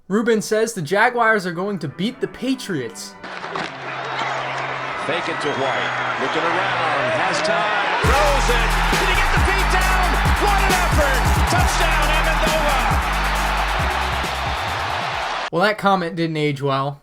Ruben says the Jaguars are going to beat the Patriots. Fake it to White. Looking around. Has time. Throws it. Did he get the feet down? What an effort. Touchdown, Amendola. Well, that comment didn't age well.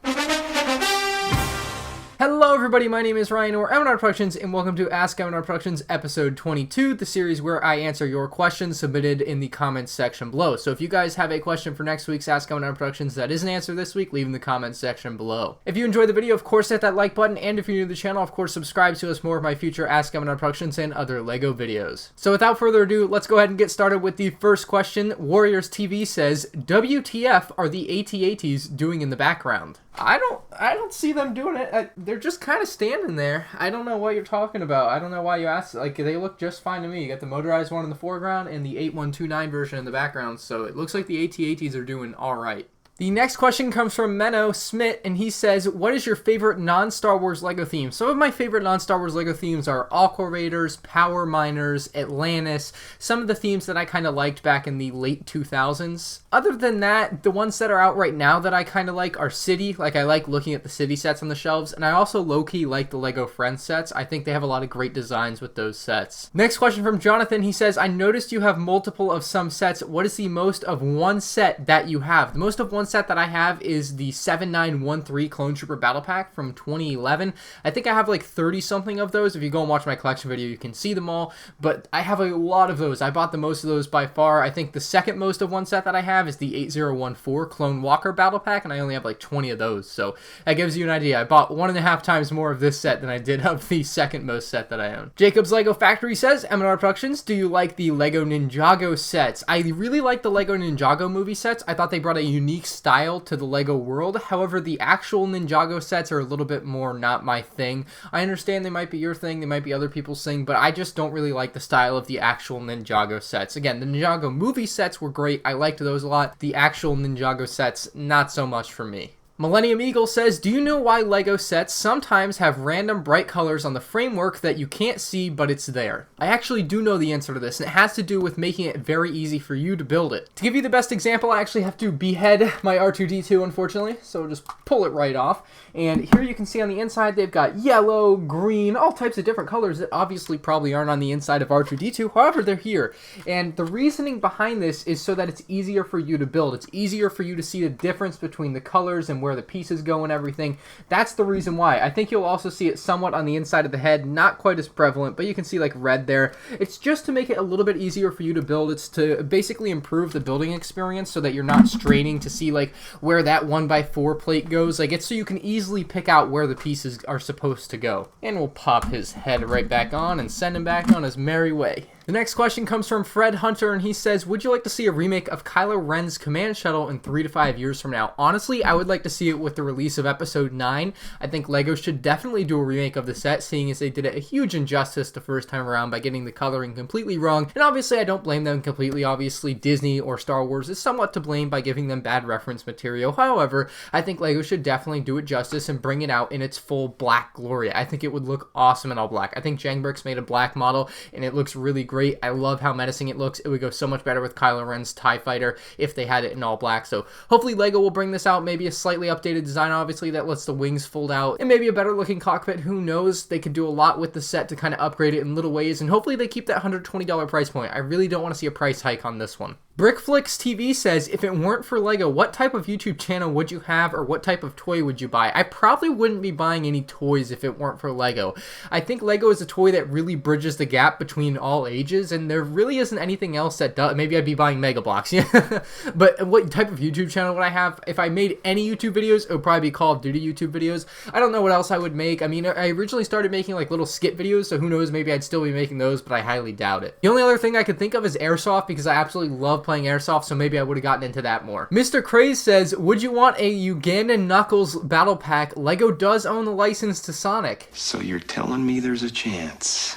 Hello everybody, my name is Ryan or MandRproductions, and welcome to Ask MandRproductions episode 22, the series where I answer your questions submitted in the comments section below. So if you guys have a question for next week's Ask MandRproductions that isn't answered this week, leave in the comments section below. If you enjoyed the video, of course hit that like button, and if you're new to the channel, of course subscribe to us more of my future Ask MandRproductions and other LEGO videos. So without further ado, let's go ahead and get started with the first question. Warriors TV says, WTF are the AT-ATs doing in the background? I don't see them doing it. They're just kind of standing there. I don't know what you're talking about. I don't know why you asked. Like, they look just fine to me. You got the motorized one in the foreground and the 8129 version in the background, so it looks like the AT-ATs are doing all right. The next question comes from Menno Smith, and he says, what is your favorite non-Star Wars LEGO theme? Some of my favorite non-Star Wars LEGO themes are Aqua Raiders, Power Miners, Atlantis, some of the themes that I kind of liked back in the late 2000s. Other than that, the ones that are out right now that I kind of like are City. Like, I like looking at the City sets on the shelves, and I also low-key like the LEGO Friends sets. I think they have a lot of great designs with those sets. Next question from Jonathan, he says, I noticed you have multiple of some sets. What is the most of one set that you have? The most of one set that I have is the 7913 Clone Trooper Battle Pack from 2011. I think I have like 30 something of those. If you go and watch my collection video, you can see them all, but I have a lot of those. I bought the most of those by far. I think the second most of one set that I have is the 8014 Clone Walker Battle Pack, and I only have like 20 of those, so that gives you an idea. I bought 1.5 times more of this set than I did of the second most set that I own. Jacob's Lego Factory says, MandRproductions, do you like the Lego Ninjago sets? I really like the Lego Ninjago movie sets. I thought they brought a unique style to the LEGO world. However, the actual Ninjago sets are a little bit more not my thing. I understand they might be your thing, they might be other people's thing, but I just don't really like the style of the actual Ninjago sets. Again, the Ninjago movie sets were great. I liked those a lot. The actual Ninjago sets, not so much for me. Millennium Eagle says, do you know why LEGO sets sometimes have random bright colors on the framework that you can't see but it's there? I actually do know the answer to this, and it has to do with making it very easy for you to build it. To give you the best example, I actually have to behead my R2-D2, unfortunately, so just pull it right off. And here you can see on the inside they've got yellow, green, all types of different colors that obviously probably aren't on the inside of R2-D2, however they're here. And the reasoning behind this is so that it's easier for you to build. It's easier for you to see the difference between the colors and where the pieces go and everything. That's the reason why. I think you'll also see it somewhat on the inside of the head, not quite as prevalent, but you can see like red there. It's just to make it a little bit easier for you to build. It's to basically improve the building experience so that you're not straining to see like where that 1x4 plate goes. Like, it's so you can easily pick out where the pieces are supposed to go. And we'll pop his head right back on and send him back on his merry way. The next question comes from Fred Hunter, and he says, would you like to see a remake of KYLO REN'S Command Shuttle in 3 to 5 years from now? Honestly, I would like to see it with the release of episode 9. I think LEGO should definitely do a remake of the set, seeing as they did it a huge injustice the first time around by getting the coloring completely wrong. And obviously, I don't blame them completely. Obviously, Disney or Star Wars is somewhat to blame by giving them bad reference material. However, I think LEGO should definitely do it justice and bring it out in its full black glory. I think it would look awesome in all black. I think Jangbricks made a black model, and it looks really great. I love how menacing it looks. It would go so much better with KYLO REN's TIE Fighter if they had it in all black. So hopefully LEGO will bring this out, maybe a slightly updated design, obviously, that lets the wings fold out, and maybe a better looking cockpit. Who knows? They could do a lot with the set to kind of upgrade it in little ways, and hopefully they keep that $120 price point. I really don't want to see a price hike on this one. Brickflix TV says, if it weren't for LEGO, what type of YouTube channel would you have, or what type of toy would you buy? I probably wouldn't be buying any toys if it weren't for LEGO. I think LEGO is a toy that really bridges the gap between all ages, and there really isn't anything else that does. Maybe I'd be buying Mega Bloks, yeah. But what type of YouTube channel would I have? If I made any YouTube videos, it would probably be Call of Duty YouTube videos. I don't know what else I would make. I mean, I originally started making like little skit videos, so who knows, maybe I'd still be making those, but I highly doubt it. The only other thing I could think of is Airsoft, because I absolutely love playing Airsoft, so maybe I would have gotten into that more. Mr. Craze says, would you want a Ugandan Knuckles battle pack? LEGO does own the license to Sonic. So you're telling me there's a chance?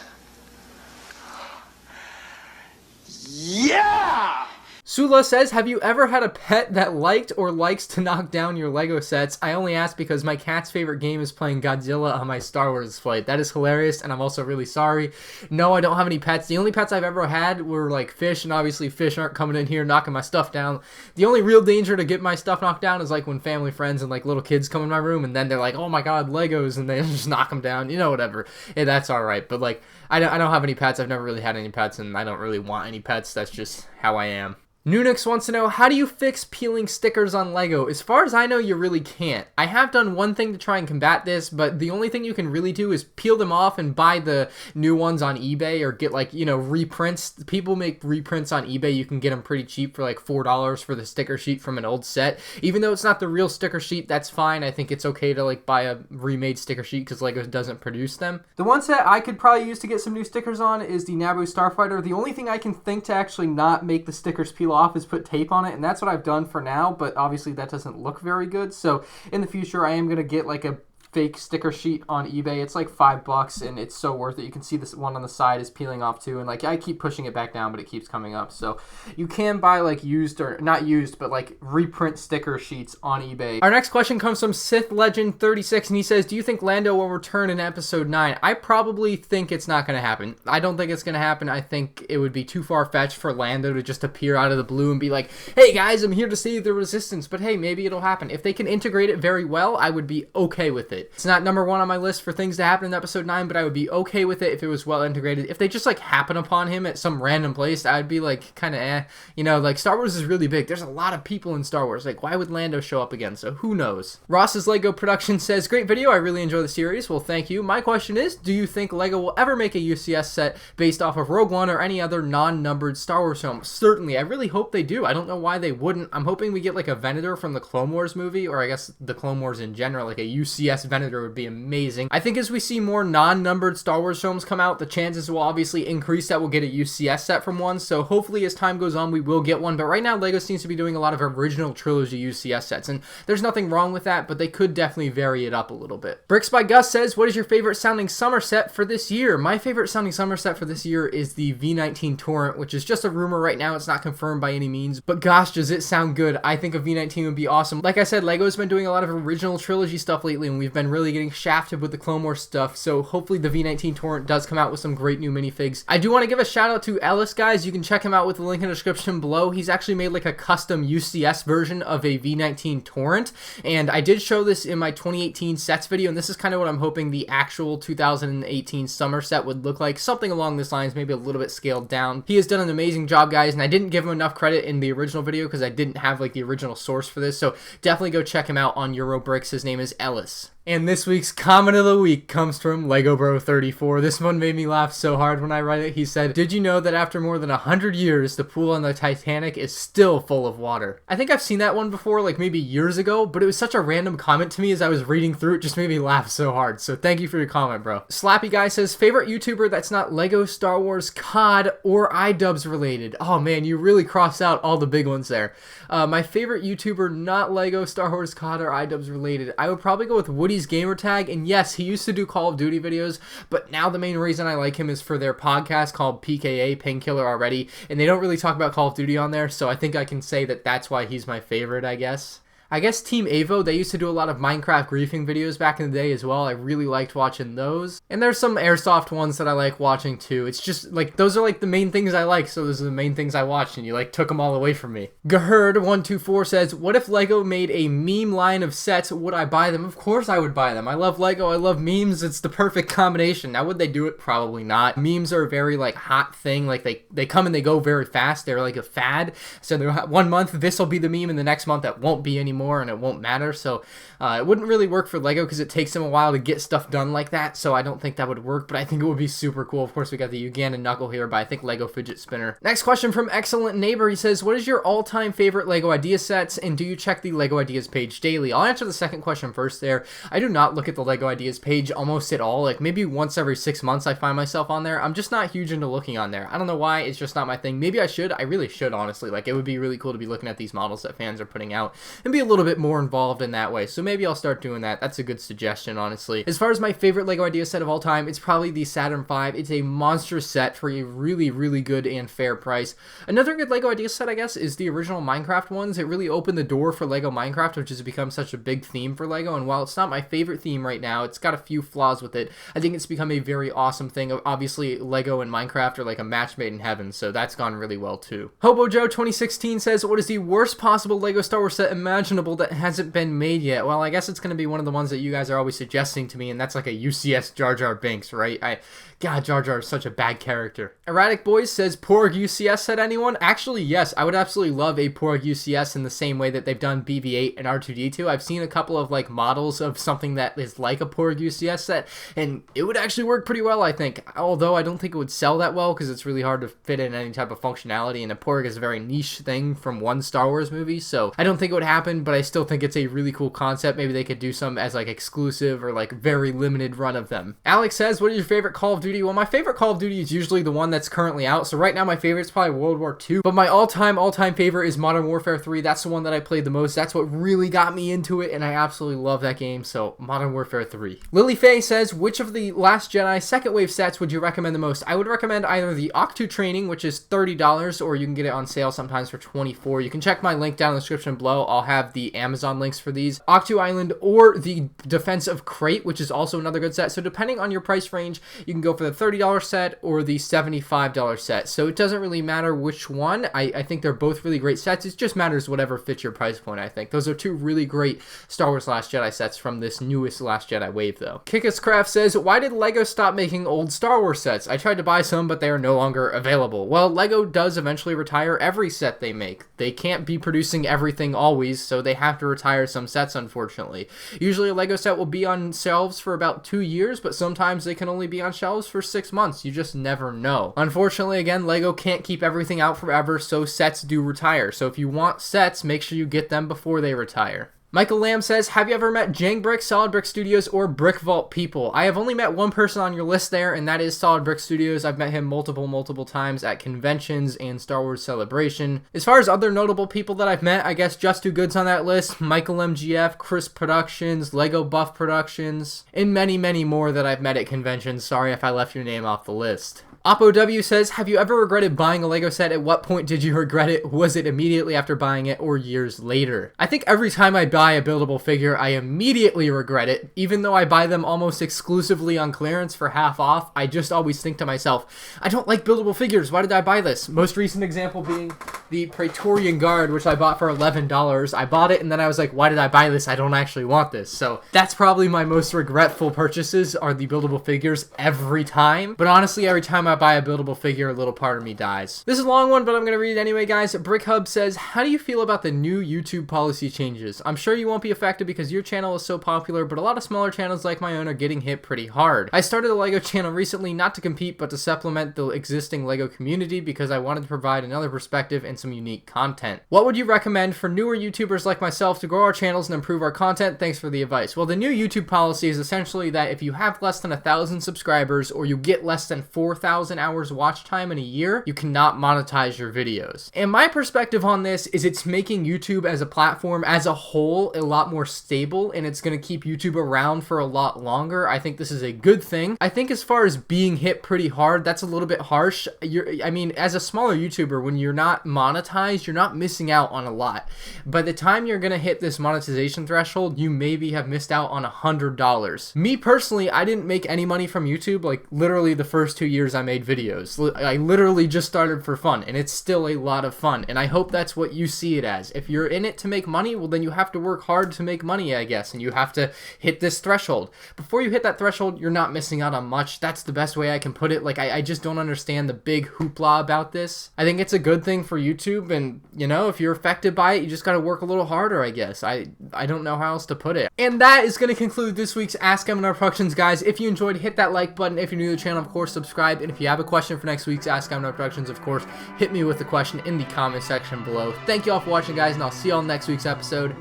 Yeah! Sula says, have you ever had a pet that liked or likes to knock down your Lego sets? I only ask because my cat's favorite game is playing Godzilla on my Star Wars flight. That is hilarious, and I'm also really sorry. No, I don't have any pets. The only pets I've ever had were like fish, and obviously fish aren't coming in here knocking my stuff down. The only real danger to get my stuff knocked down is like when family friends and like little kids come in my room, and then they're like, oh my god, Legos, and they just knock them down, you know, whatever. Yeah, that's alright, but like, I don't have any pets. I've never really had any pets, and I don't really want any pets. That's just how I am. Nunix wants to know, how do you fix peeling stickers on Lego? As far as I know, you really can't. I have done one thing to try and combat this, but the only thing you can really do is peel them off and buy the new ones on eBay, or get like, you know, reprints. People make reprints on eBay. You can get them pretty cheap for like $4 for the sticker sheet from an old set. Even though it's not the real sticker sheet, that's fine. I think it's okay to like buy a remade sticker sheet because Lego doesn't produce them. The one set I could probably use to get some new stickers on is the Naboo Starfighter. The only thing I can think to actually not make the stickers peel off is put tape on it, and that's what I've done for now, but obviously that doesn't look very good. So in the future I am going to get like a fake sticker sheet on eBay. It's like $5 and it's so worth it. You can see this one on the side is peeling off too, and like I keep pushing it back down but it keeps coming up. So you can buy like used, or not used, but like reprint sticker sheets on eBay. Our next question comes from Sith Legend 36, and he says, do you think Lando will return in episode 9? I probably think it's not going to happen. I don't think it's going to happen. I think it would be too far-fetched for Lando to just appear out of the blue and be like, hey guys, I'm here to save the Resistance. But hey, maybe it'll happen. If they can integrate it very well, I would be okay with it. It's not number 1 on my list for things to happen in episode 9, but I would be okay with it if it was well integrated. If they just like happen upon him at some random place, I'd be like kind of you know, like Star Wars is really big. There's a lot of people in Star Wars. Like, why would Lando show up again? So who knows? Ross's Lego Production says, great video. I really enjoy the series. Well, thank you. My question is, do you think Lego will ever make a UCS set based off of Rogue One or any other non-numbered Star Wars film? Certainly. I really hope they do. I don't know why they wouldn't. I'm hoping we get like a Venator from the Clone Wars movie, or I guess the Clone Wars in general. Like a UCS Venator would be amazing. I think as we see more non-numbered Star Wars films come out, the chances will obviously increase that we'll get a UCS set from one. So hopefully as time goes on, we will get one. But right now, Lego seems to be doing a lot of original trilogy UCS sets, and there's nothing wrong with that, but they could definitely vary it up a little bit. Bricks by Gus says, what is your favorite sounding summer set for this year? My favorite sounding summer set for this year is the V19 Torrent, which is just a rumor right now. It's not confirmed by any means, but gosh, does it sound good. I think a V19 would be awesome. Like I said, Lego's been doing a lot of original trilogy stuff lately, and we've been really getting shafted with the Clone Wars stuff, so hopefully the V19 Torrent does come out with some great new minifigs. I do want to give a shout out to Ellis, guys. You can check him out with the link in the description below. He's actually made like a custom UCS version of a V19 Torrent, and I did show this in my 2018 sets video, and this is kind of what I'm hoping the actual 2018 summer set would look like. Something along this lines, maybe a little bit scaled down. He has done an amazing job, guys, and I didn't give him enough credit in the original video because I didn't have like the original source for this, so definitely go check him out on Eurobricks. His name is Ellis. And this week's comment of the week comes from LegoBro34. This one made me laugh so hard when I read it. He said, did you know that after more than 100 years, the pool on the Titanic is still full of water? I think I've seen that one before, like maybe years ago, but it was such a random comment to me as I was reading through it. Just made me laugh so hard. So thank you for your comment, bro. Slappy Guy says, favorite YouTuber that's not Lego, Star Wars, COD, or iDubbbz related? Oh man, you really crossed out all the big ones there. My favorite YouTuber not Lego, Star Wars, COD, or iDubbbz related, I would probably go with Woody's Gamertag, and yes, he used to do Call of Duty videos, but now the main reason I like him is for their podcast called PKA, Painkiller Already, and they don't really talk about Call of Duty on there, so I think I can say that that's why he's my favorite, I guess. I guess Team Avo, they used to do a lot of Minecraft griefing videos back in the day as well. I really liked watching those. And there's some Airsoft ones that I like watching too. It's just, like, those are like the main things I like, so those are the main things I watched, and you, like, took them all away from me. Gaherd124 says, what if Lego made a meme line of sets? Would I buy them? Of course I would buy them. I love Lego, I love memes, it's the perfect combination. Now, would they do it? Probably not. Memes are a very, like, hot thing. Like, they come and they go very fast. They're like a fad. So they're, 1 month, this will be the meme, and the next month it won't be anymore. And it won't matter, so it wouldn't really work for Lego because it takes them a while to get stuff done like that, so I don't think that would work, but I think it would be super cool. Of course, we got the Ugandan Knuckle here, but I think Lego Fidget Spinner. Next question from Excellent Neighbor. He says, what is your all-time favorite Lego idea sets, and do you check the Lego Ideas page daily? I'll answer the second question first there. I do not look at the Lego Ideas page almost at all. Like, maybe once every 6 months I find myself on there. I'm just not huge into looking on there. I don't know why, it's just not my thing. Maybe I should. I really should, honestly. Like, it would be really cool to be looking at these models that fans are putting out and be a little bit more involved in that way. So maybe I'll start doing that. That's a good suggestion, honestly. As far as my favorite LEGO idea set of all time, it's probably the Saturn V. It's a monster set for a really, really good and fair price. Another good LEGO idea set, I guess, is the original Minecraft ones. It really opened the door for LEGO Minecraft, which has become such a big theme for LEGO. And while it's not my favorite theme right now, it's got a few flaws with it. I think it's become a very awesome thing. Obviously, LEGO and Minecraft are like a match made in heaven, so that's gone really well too. Hobo Joe 2016 says, what is the worst possible LEGO Star Wars set imaginable that hasn't been made yet? Well, I guess it's going to be one of the ones that you guys are always suggesting to me, and that's like a UCS Jar Jar Binks, right? God, Jar Jar is such a bad character. Erratic Boys says, Porg UCS set anyone? Actually, yes, I would absolutely love a Porg UCS in the same way that they've done BB-8 and R2-D2. I've seen a couple of like models of something that is like a Porg UCS set, and it would actually work pretty well, I think. Although I don't think it would sell that well because it's really hard to fit in any type of functionality, and a Porg is a very niche thing from one Star Wars movie, so I don't think it would happen, but I still think it's a really cool concept. Maybe they could do some as like exclusive or like very limited run of them. Alex says, what is your favorite Call of Duty? Well, my favorite Call of Duty is usually the one that's currently out, so right now my favorite is probably World War II, but my all-time favorite is Modern Warfare 3. That's the one that I played the most. That's what really got me into it, and I absolutely love that game, so Modern Warfare 3. Lily Faye says, which of the Last Jedi second wave sets would you recommend the most? I would recommend either the Ahch-To training, which is $30, or you can get it on sale sometimes for $24. You can check my link down in the description below. I'll have the Amazon links for these. Ahch-To Island or the Defensive Crate, which is also another good set. So depending on your price range, you can go for the $30 set or the $75 set. So it doesn't really matter which one. I think they're both really great sets. It just matters whatever fits your price point, I think. Those are two really great Star Wars Last Jedi sets from this newest Last Jedi wave, though. Kickuscraft says, why did LEGO stop making old Star Wars sets? I tried to buy some, but they are no longer available. Well, LEGO does eventually retire every set they make. They can't be producing everything always, so they have to retire some sets, unfortunately. Usually a LEGO set will be on shelves for about 2 years, but sometimes they can only be on shelves for 6 months. You just never know. Unfortunately, again, LEGO can't keep everything out forever, so sets do retire. So if you want sets, make sure you get them before they retire. Michael Lamb says, have you ever met Jang Brick, Solid Brick Studios, or Brick Vault people? I have only met one person on your list there, and that is Solid Brick Studios. I've met him multiple times at conventions and Star Wars Celebration. As far as other notable people that I've met, I guess Just Too Good's on that list, Michael MGF, Chris Productions, Lego Buff Productions, and many more that I've met at conventions. Sorry if I left your name off the list. Oppo W says, have you ever regretted buying a LEGO set? At what point did you regret it? Was it immediately after buying it or years later? I think every time I buy a buildable figure, I immediately regret it. Even though I buy them almost exclusively on clearance for half off, I just always think to myself, I don't like buildable figures. Why did I buy this? Most recent example being the Praetorian Guard, which I bought for $11. I bought it and then I was like, why did I buy this? I don't actually want this. So that's probably my most regretful purchases, are the buildable figures every time. But honestly, every time I buy a buildable figure, a little part of me dies. This is a long one, but I'm going to read it anyway, guys. Brick Hub says, how do you feel about the new YouTube policy changes? I'm sure you won't be affected because your channel is so popular, but a lot of smaller channels like my own are getting hit pretty hard. I started a LEGO channel recently, not to compete, but to supplement the existing LEGO community because I wanted to provide another perspective and some unique content. What would you recommend for newer YouTubers like myself to grow our channels and improve our content? Thanks for the advice. Well, the new YouTube policy is essentially that if you have less than 1,000 subscribers or you get less than 4,000 hours watch time in a year, you cannot monetize your videos. And my perspective on this is it's making YouTube as a platform as a whole a lot more stable, and it's going to keep YouTube around for a lot longer. I think this is a good thing. I think as far as being hit pretty hard, that's a little bit harsh. I mean, as a smaller YouTuber, when you're not monetized, you're not missing out on a lot. By the time you're going to hit this monetization threshold, you maybe have missed out on $100. Me personally, I didn't make any money from YouTube, like literally the first 2 years I made videos. I literally just started for fun, and it's still a lot of fun, and I hope that's what you see it as. If you're in it to make money, well then you have to work hard to make money, I guess, and you have to hit this threshold. Before you hit that threshold, you're not missing out on much. That's the best way I can put it. Like, I just don't understand the big hoopla about this. I think it's a good thing for YouTube, and you know, if you're affected by it, you just gotta work a little harder, I guess. I don't know how else to put it. And that is going to conclude this week's Ask MandRproductions, guys. If you enjoyed, hit that like button. If you're new to the channel, of course, subscribe, and if you have a question for next week's Ask MandRproductions, of course, hit me with the question in the comment section below. Thank you all for watching, guys, and I'll see you all next week's episode.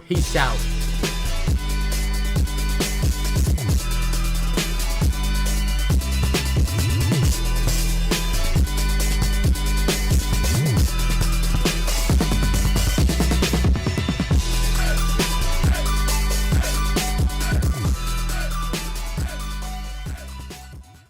Peace out.